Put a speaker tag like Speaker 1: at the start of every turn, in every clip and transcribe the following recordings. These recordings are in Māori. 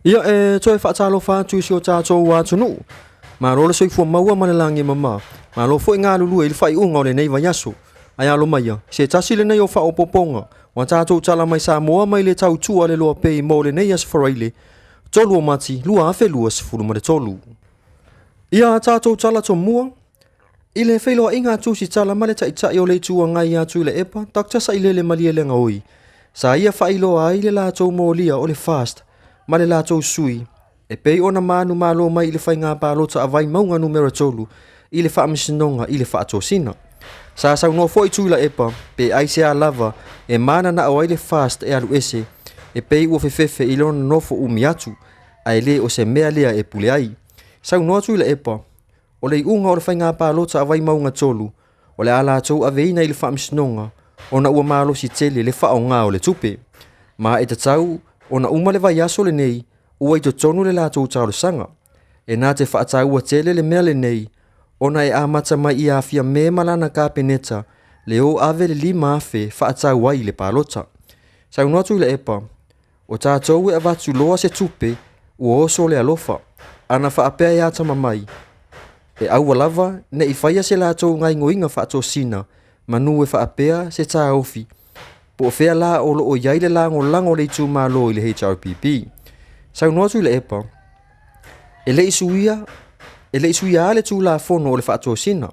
Speaker 1: Ia toi whaatalo whātu si o tātou wātunu. Ma rola soi fua maua manalangi mama. Ma lo fo ngā lulu ili whai unga o le nei vaiaso. Ai alo mai se tasi le nei o wha o poponga. Wa tātou tala mai sa moa mai le tau tua le loa pei mo le nei as wharaile. Tolu o mati, lua awhe lua sifuru ma le tolu. Ia tātou tala to mua. Ile whailoa inga tu si tala ma le tai o le tua ngai atu le epa. Takta sa ile le malia le ngaoi. Sa ia whailoa ai le lātou mo lia o le fast. Ma le lātou sui. E pei ona manu malo mai ili whai ngā pālota avai maunga numera tolu. Ili wha amisinonga, ili wha atosina. Sa sau no foi tuila epa, pe aise a lava, e mana na awaile fast e alu ese. E pei ua fefefe ilona nofo umiatu, a ele o se mea lea e pule ai. Sau no tuila epa, o le unga o le whai ngā pālota avai maunga tolu, o le ala tau aveina ili wha amisinonga, o na ua malo si tele le wha o ngā o le tupe. Ma e tatau, o na uma le vai aso le nei, ua i to tonu le lātou tālo sanga. E nā te whaatau ua tele le mea le nei, ona e amata mai i awhia me malana ka peneta, le o ave le lima afe whaatau ai le pālota. Sau notu i le epa, o tātou e avatu loa se tupe, ua oso le alofa, ana whaapea i ata mamai. E aua lava, ne i whaia se lātou ngai ngoinga whaato sina, manu e whaapea se tā ofi, po fea la o lo o iai le lango le tu malo i le HRPP. Sau notu i le epa, e le isuia ale tu la fono o le whaato sina,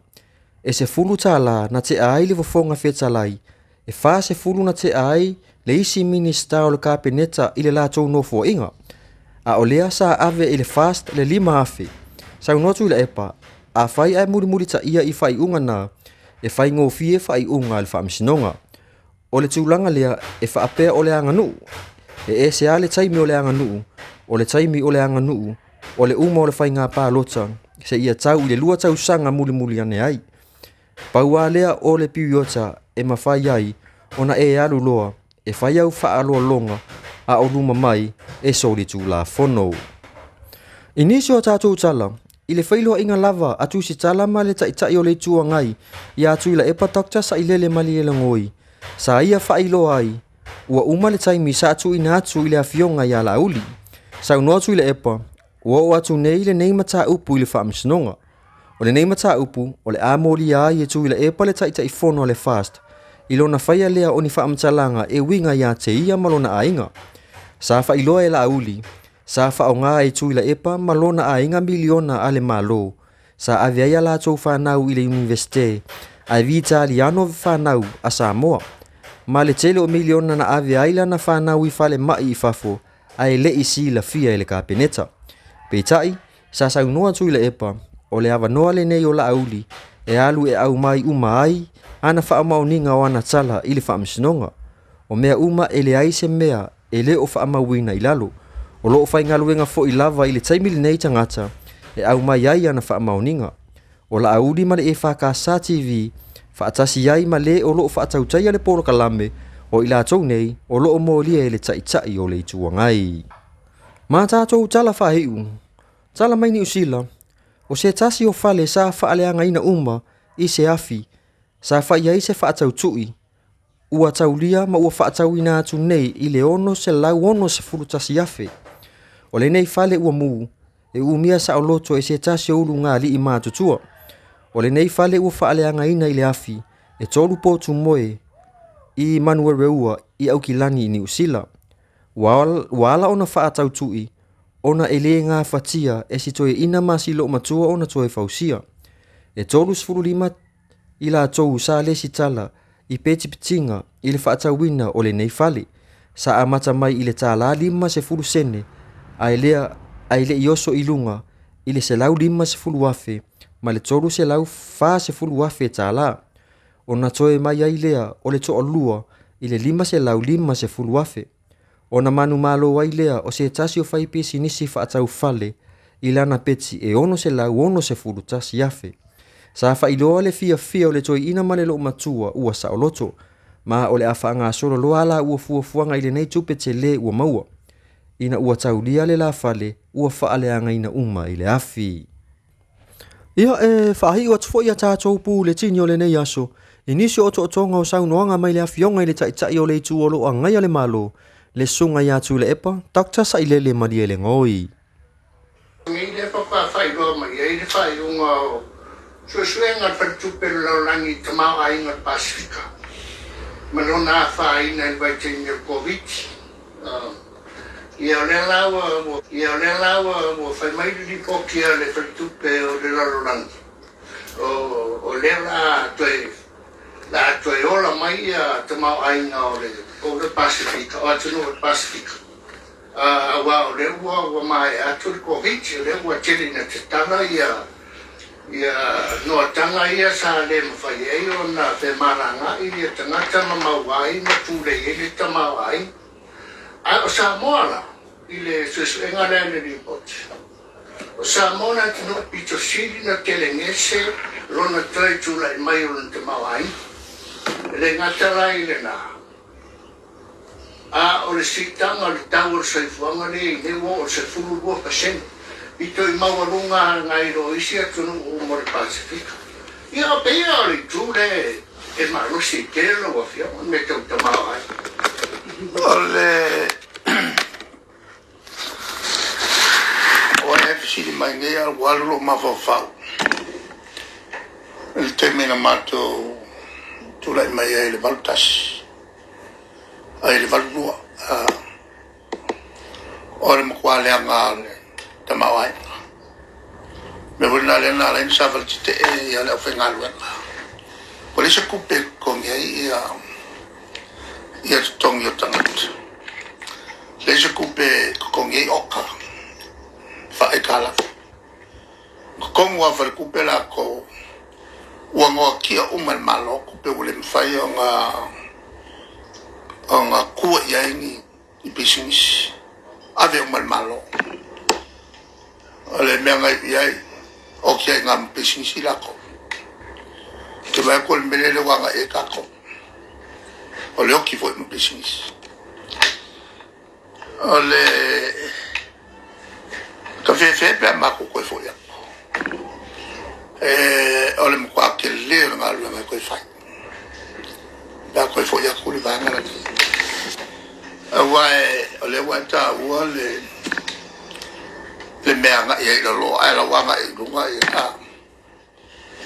Speaker 1: e se fulu tā la na te ai le wafonga whetalai, e wha se fulu na te ai le isi minista o le kapeneta i le lātou nofo inga, a o lea sa ave i le fast le lima afe. Sau notu i le epa, a whai ai muri ta ia i whai unga na, e whai ngō fie whai unga le whaamisinonga. O le tūlanga lea e whaapea o le anganu, e se ale taimi o le anganu, o le taimi o le anganu, o le uma o le whai ngā pālota, se ia tau i le lua tau sanga muli ane ai. Paua lea o le piwiota e mawhai ai, ona e alu loa, e whai au wha aloa longa, a o luma mai e soli tū la fono. Inisio tātou tala, i le whailoa inga lava atu si tala ma le tai o le tua ngai, i atu i la epa takta sa i lele mali e langoi. Sa ia whailoa ai, ua uma le taimi sa atu ina atu i le awhionga i ala uli. Sa unu atu i le epa, ua o atu nei le nei mata upu i le whaamisinonga. O le nei mata upu, o le amoli ai e tu i le epa le tai fono le fast. I lona whaia lea o ni whaamtalanga e winga ia te ia malona ainga. Sa whailoa e la uli, sa whaonga e tu i le epa malona ainga miliona ale malo. Sa aviaia la tau whanau i le universite, a vita aliano whanau a Samoa. Ma le tele o miliona na aviaila na whanau i whale mai i fafo, a e le isi la fia e le kapeneta. Peitai, sa sau noa tu i le epa, o le awa noa le nei o la auli, e alu e au mai uma ai, ana wha amauninga o ana tala i le whaamisinonga. O mea uma e le aise mea, e le o wha amawina i lalo, o loo whai ngaluenga fo i lava i le taimili nei tangata, e au mai ai ana wha amauninga. O la auli ma le e whakasa TV, whaatasi ai ma le o loo whaatautai le polo kalame, o i la tau nei, o loo mōlia e le tai o le ituangai. Ma tātou tala whaheu, tala mai ni usila, o se tasi o whale sa whaaleanga ina uma i se afi, sa whaiai se whaatau tui, ua taulia ma ua whaatau ina atu nei i le ono se lau ono se furu tasi afe. O le nei whale ua mu, e umia sa o loto e se tasi o ulu ngā li i mātutua. O le nei whale ua whaaleanga ina i le afi, e tolu potu moe, i Manuel Reua i Aukilani ni usila. Wala ona whaatau tui, ona e le ngā whatia e si toe ina masi lo matua ona toe fausia. E tolu sfuru lima i la tou sa le si tala, i peti pitinga i le whaatau wina o le nei whale, sa amata mai i le tala lima se furu sene, a ele i oso i lunga, i le se lau lima se furu afe, ma le tolu se lau wha se furu afe tala. Ona toe mai ai lea o le toa lua, i le lima se lau lima se furu afe. Ona manu malo wai lea o se tasi o whaipesi nisi whaatau whale, i lana peti e ono se lau ono se furu tasi afe. Sa whailoa le fia o le toi ina male lo matua ua sa o loto, ma o le awha ngā soro loa la ua fuafuanga i le nei tupe te le ua maua. Ina ua taulia le la whale ua whaaleanga ina uma i le afi. Ia e whahi ua tufo ia tātou pū le tini o le nei aso, inisio o tonga o saunoanga mai le awhionga i le tai o le itu o lo a ngai ale malo, le sunga ya chu le epa takcha sai le maria le ngoi
Speaker 2: mi le papa fai do ma ye fai un suenga per tu per la langi tama ai ngal Pacifica malona fai na vai tenir covid ia le lawa mo fai mai di pokia le per tu pe o le la langi o le la toi ola mai tama ai ngale o le Pacifica o tu no Pacifica wa le wa mai atu ko hit le wa tele na tana ia no tanga ia sa le fai ai ona te maranga ia tanga tama mawai na tu le ile tama wai o sa mola ile se engana le report o sa mola no pito sili na telengese lona trai tu la mai on te mawai le ngata la ile na o le sitanga le tawar sai fuanga le wo se fulu wo pasen ito i mawalunga ngai ro isi atu no mo le Pacifica ia pe ia le tu le e malo si te lo wa fia me te tamawai
Speaker 3: ole o e fisi di mai ngai al walu ma fa fa il termina mato tu lai mai e le valtas ai le valua ora mo quale angale tamawai me voglio le na in saval te e ala fengalu por eso coupe con ia tong yo tangat le se coupe con oka fa e kala con wa fa coupe la ko wa ngo kia umal malo coupe wole fai nga ku ya ni i business ave umal malo ole menga ia o kia ngam business la ko te va col melele wanga e kako ole o ki foi no business ole ka fe pe ma ko foi ole mo kwa ke le nga lu nga ko fai da ko foi ko li va nga la ole wa ta ole le mea e lo ai la wanga e lunga e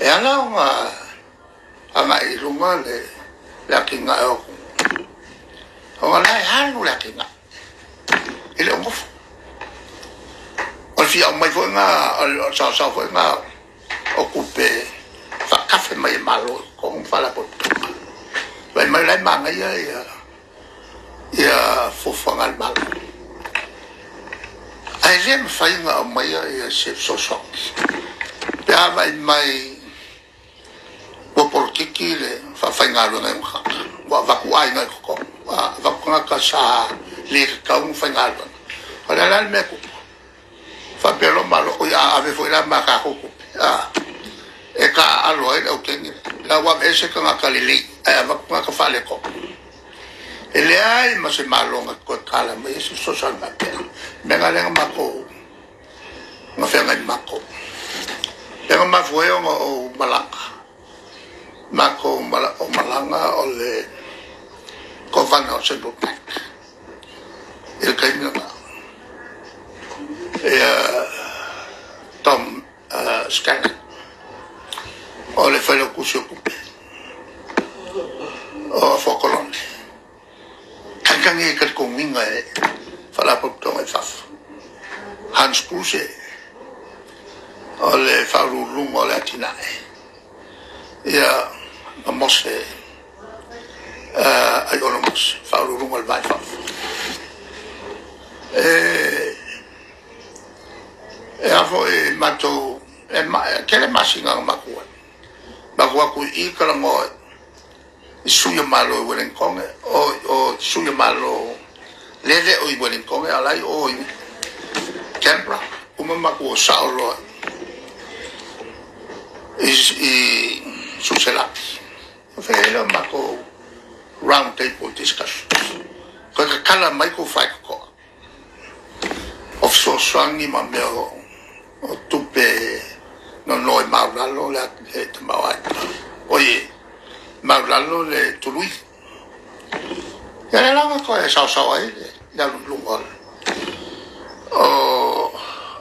Speaker 3: e ana nga e lunga le kinga o la halu la kinga ele mo o fi mai foi nga sa foi nga ocupe fa cafe mai malo con fa la pot mai la manga ia fofa al malo ai lem fai nga mai ia se so pe mai o por que le fa fai nga lo nga va ku ai nga ko va ku nga ka sa le ka un fai nga lo ora la me ku fa pero malo o ya ave foi la ma ka ko e ka alo e o ke la wa ese ka nga ka le va ku nga ka fa le ko ele ai ma se malo nga ko kala me se so sa na pe me nga le ma ko nga fe nga ma ko e nga ma foi o malanga ma ko malanga o le ko va no se do tak il ka ni na tom scan o le fa lo ku se ku o fo colonne kan e kat kong minga e fala pop tong e faf Hans Kruse o le faru lung o le atinae ia a mose ai ono mose faru lung o le vai faf e afo e mato kele masinga makua ku i kalango suya malo welen konge o suya malo lele o welen konge alai o Canberra uma mako saulo is susela fela mako round table discussion ko kala mai ko fai ko of so swangi ma meo o tupe no noi maulalo la te mawai oye maulalo le tului ya la ko e sa ai ya lungol o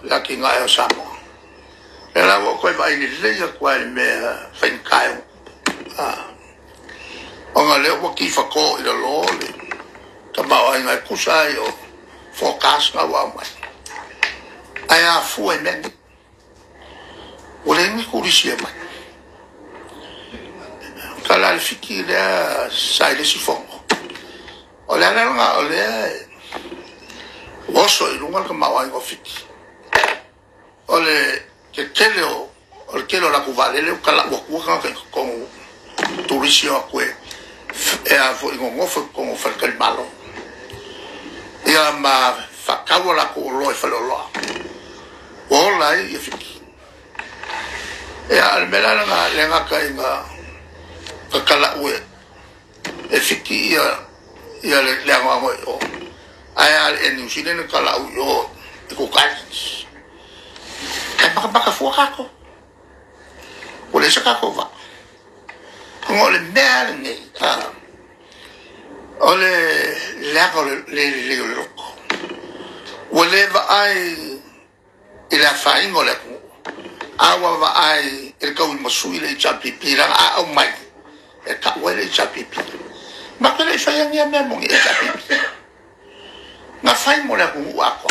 Speaker 3: la ki nga e samo e la wo ko vai ni le ya kwa me fen kai o nga le wo ki fa ko i lo le ka ba ai nga kusai o forecast nga wa mai ai a fu e men o le ni ku ri sia mai kala le fiki le sai le si fongo o le ana nga o le oso i lunga ka mawa i fiki o le ke tele o le kelo la kuvale le kala wa kuwa ka ko turisio a kwe e a fo i ngongo fo ko fa ka malo ia ma fa kawa la ko lo fa lo o la i fiki e al mela nga le nga ka inga kala we e fiki ia le nga mo o ai al en usine kala o ko kalis kai baka fu kako o le saka ko va ngo le mel ni o le ko le loko o le va ai il a fa ngo le ko awa va ai il ka un masui le chapipi la a o mai e ka o le chapipi ma ke le fa ya me mo e chapipi na fai mo le ko ako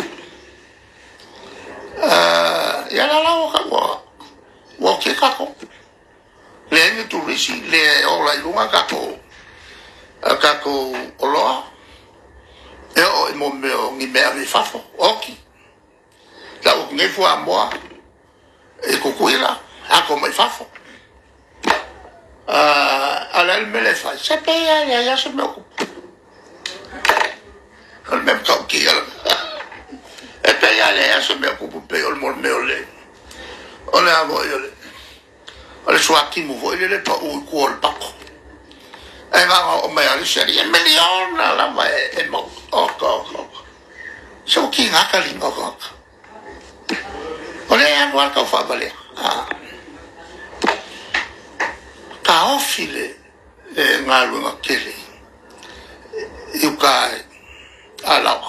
Speaker 3: ya la ka wo ke ka ko le ni tu risi le o la lunga ka ko o lo e o mo me ni me mi fa fo oki la o ne fu a mo e ko kuila a ko mai fa fo ala me le fa se pe ya se me ocupa al même temps qu'il y a et puis il y a les se me coupe le monde me ole on a voyé le soit qui me voyait le pas ou quoi le pas et va on m'a allé chercher 1 million là va et bon encore c'est qui n'a qu'à l'innover on est à voir qu'on va valer quand on file ngalu ngakele yukai ala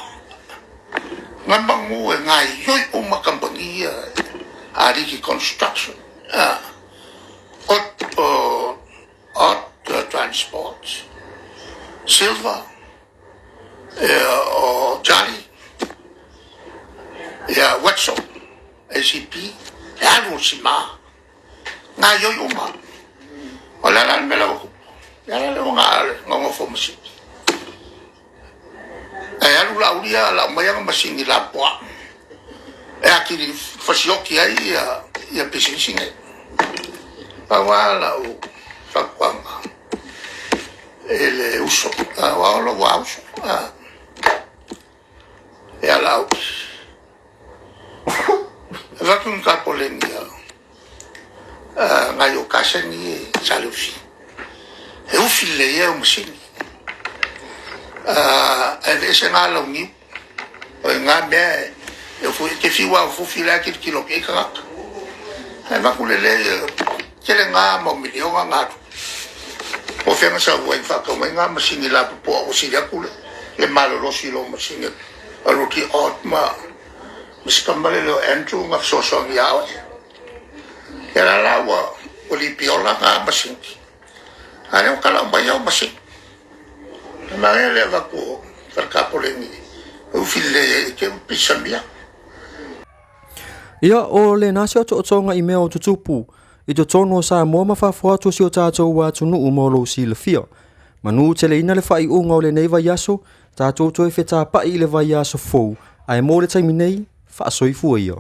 Speaker 3: ngamangu ngai yoi o company Ariki Construction Transport Silver o Jali Wetso ACP Alusima ngai yoi uma ola la melo ya la ngo fomasi alu la ulia la maya masini la poa e akiri fasioki ai ia pisinsinga awala o fakwanga ele uso awala wa uso e ala vakun kapolengia ngayo kasani salufi e o file e o masini ese nga lo ni nga me eu fui que fiwa fu fila que kilo que ka va kulele kele nga mo milio nga o fe nga sa wo fa ko nga masini la po o si ya kule le malo lo si lo masini a lo ki otma miskambale lo entru nga so ya era la wa o li piola nga masini ana o kala ba yo masini ma le va ko per capoleni o fille che pisambia
Speaker 1: ia o le nasi o tonga email o tutupu i to tono sa mo mafafo atu si o tatou wa tunu umo lo si le fia manu tele ina le fai unga o le nei vai aso tatou toi feta pa i le vai aso fou ai mo le taimi nei fa soifua ia